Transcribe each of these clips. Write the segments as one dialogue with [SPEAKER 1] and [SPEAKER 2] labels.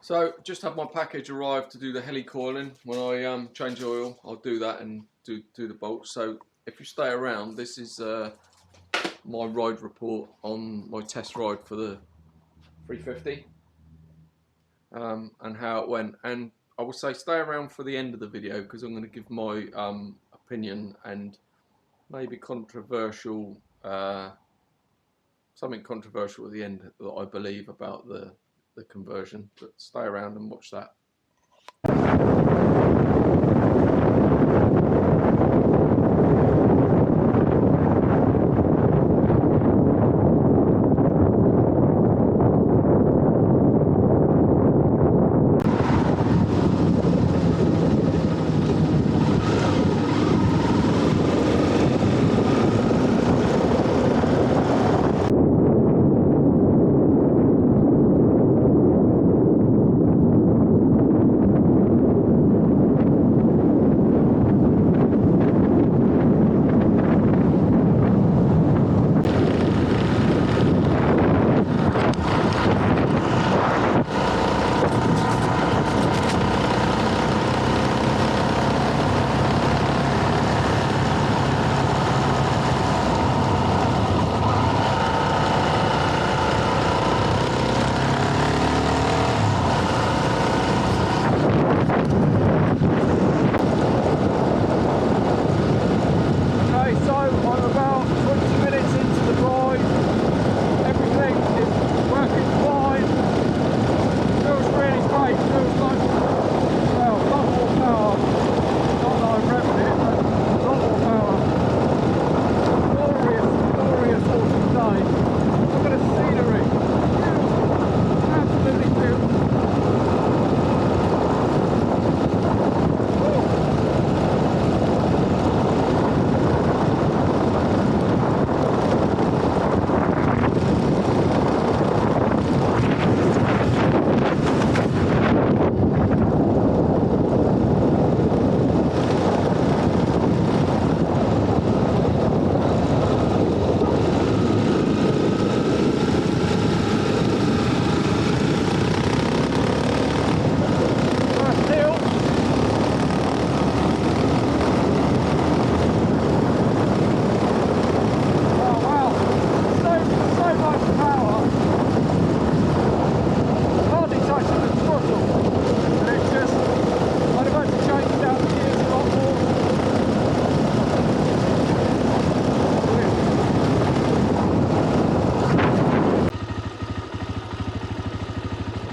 [SPEAKER 1] So just had my package arrive to do the helicoiling. When I change oil, I'll do that and do the bolts. So if you stay around, this is my ride report on my test ride for the 350 and how it went. And I would say stay around for the end of the video because I'm going to give my opinion and maybe controversial, something controversial at the end that I believe about the conversion, but stay around and watch that.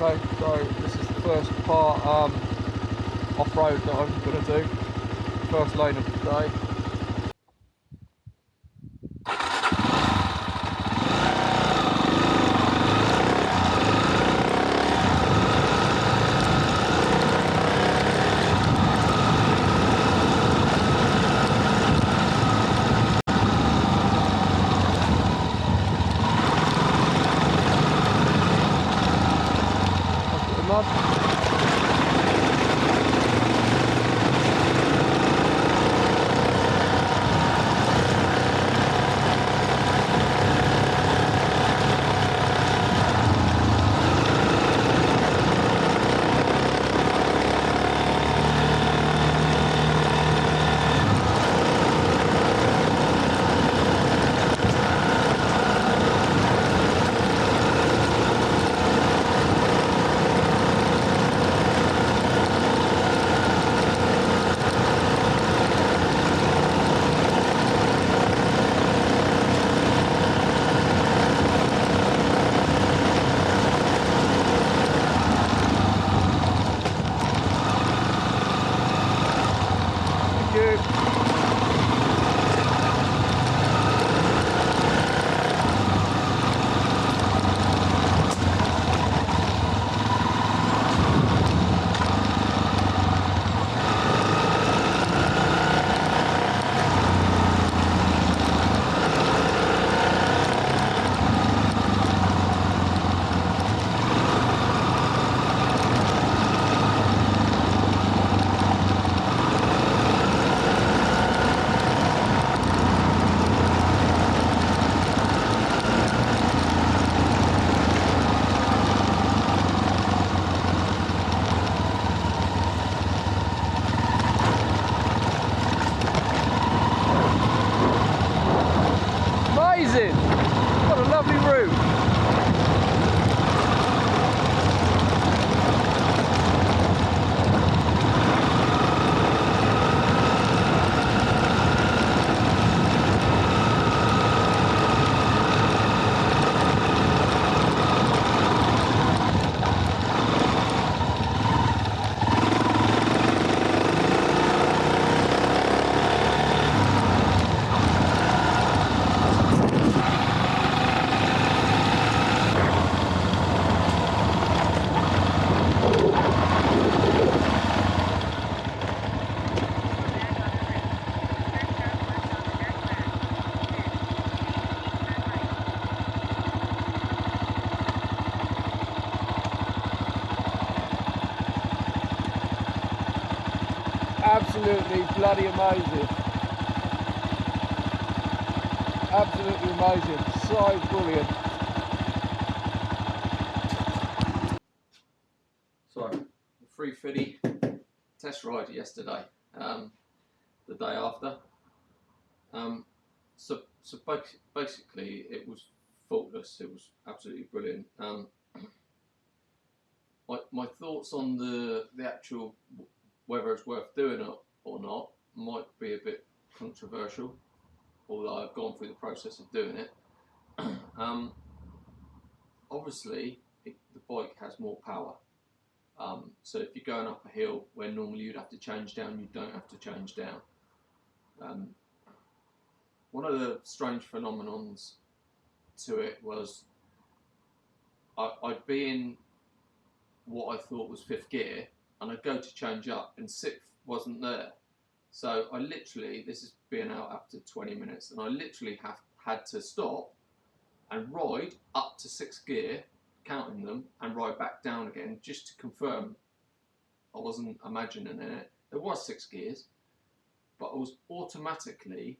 [SPEAKER 1] Okay, so this is the first part off-road that I'm going to do, first lane of the day.
[SPEAKER 2] absolutely bloody amazing. Absolutely amazing. So brilliant.
[SPEAKER 1] So, the 350 test ride yesterday, the day after. So basically, it was faultless. It was absolutely brilliant. My thoughts on the actual whether it's worth doing it or not might be a bit controversial, although I've gone through the process of doing it. Obviously, the bike has more power. So if you're going up a hill where normally you'd have to change down, you don't have to change down. One of the strange phenomenons to it was I'd be in what I thought was 5th gear, and I'd go to change up and 6th wasn't there. So I literally, this is being out after 20 minutes, and I literally had to stop and ride up to 6th gear, counting them, and ride back down again just to confirm I wasn't imagining it. There was 6 gears, but I was automatically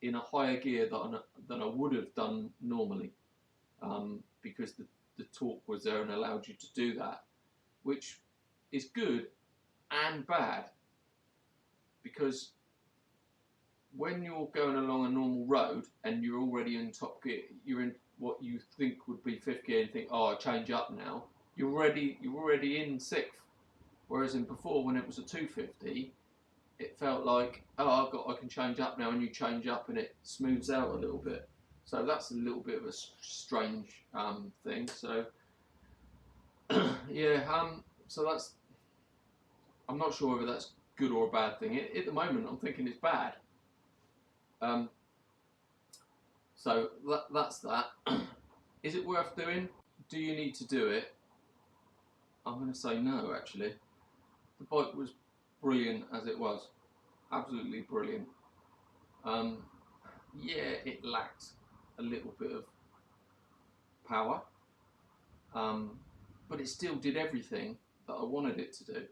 [SPEAKER 1] in a higher gear than I would have done normally, because the torque was there and allowed you to do that, which is good and bad, because when you're going along a normal road and you're already in top gear, you're in what you think would be 5th gear and think, oh, I'll change up now. You're already in 6th. Whereas in before, when it was a 250, it felt like, oh, I can change up now, and you change up and it smooths out a little bit. So that's a little bit of a strange thing. So yeah, so that's, I'm not sure whether that's good or a bad thing. At the moment, I'm thinking it's bad. So that's that. Is it worth doing? Do you need to do it? I'm going to say no, actually. The bike was brilliant as it was. Absolutely brilliant. Yeah, it lacked a little bit of power, but it still did everything that I wanted it to do.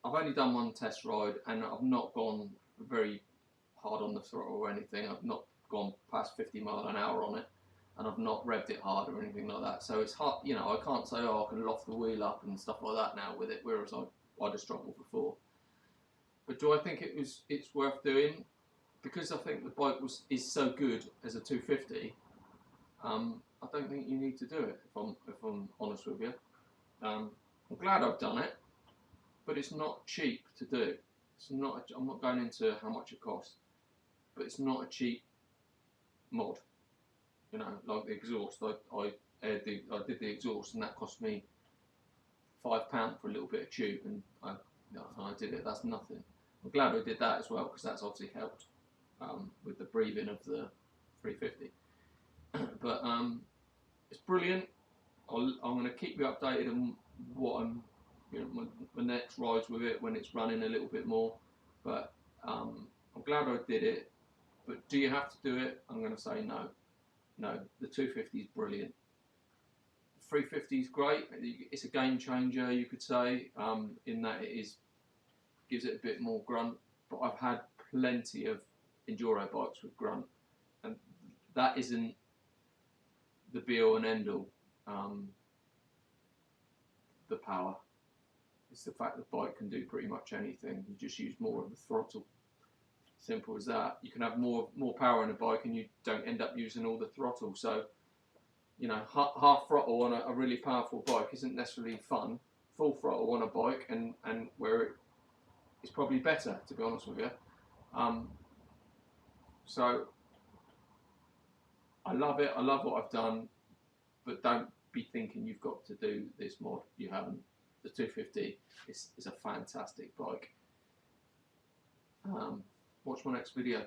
[SPEAKER 1] I've only done one test ride, and I've not gone very hard on the throttle or anything. I've not gone past 50 miles an hour on it, and I've not revved it hard or anything like that. So it's hard, you know, I can't say, oh, I can loft the wheel up and stuff like that now with it, whereas I'd have struggled before. But do I think it's worth doing? Because I think the bike is so good as a 250. I don't think you need to do it, if I'm honest with you. I'm glad I've done it, but it's not cheap to do. It's not. I'm not going into how much it costs, but it's not a cheap mod. You know, like the exhaust. I did the exhaust, and that cost me £5 for a little bit of tube, and I did it. That's nothing. I'm glad I did that as well, because that's obviously helped with the breathing of the 350. But it's brilliant. I'm going to keep you updated on what my next rides with it when it's running a little bit more. But I'm glad I did it. But do you have to do it? I'm going to say no. No, the 250 is brilliant. The 350 is great. It's a game changer, you could say, in that gives it a bit more grunt. But I've had plenty of enduro bikes with grunt, and that isn't the be all and end all. The power. It's the fact the bike can do pretty much anything. You just use more of the throttle. Simple as that. You can have more power in a bike, and you don't end up using all the throttle. So, you know, half throttle on a really powerful bike isn't necessarily fun. Full throttle on a bike, and where it's probably better, to be honest with you. So I love it. I love what I've done, but don't be thinking you've got to do this mod. You haven't. The 250 is a fantastic bike. Watch my next video.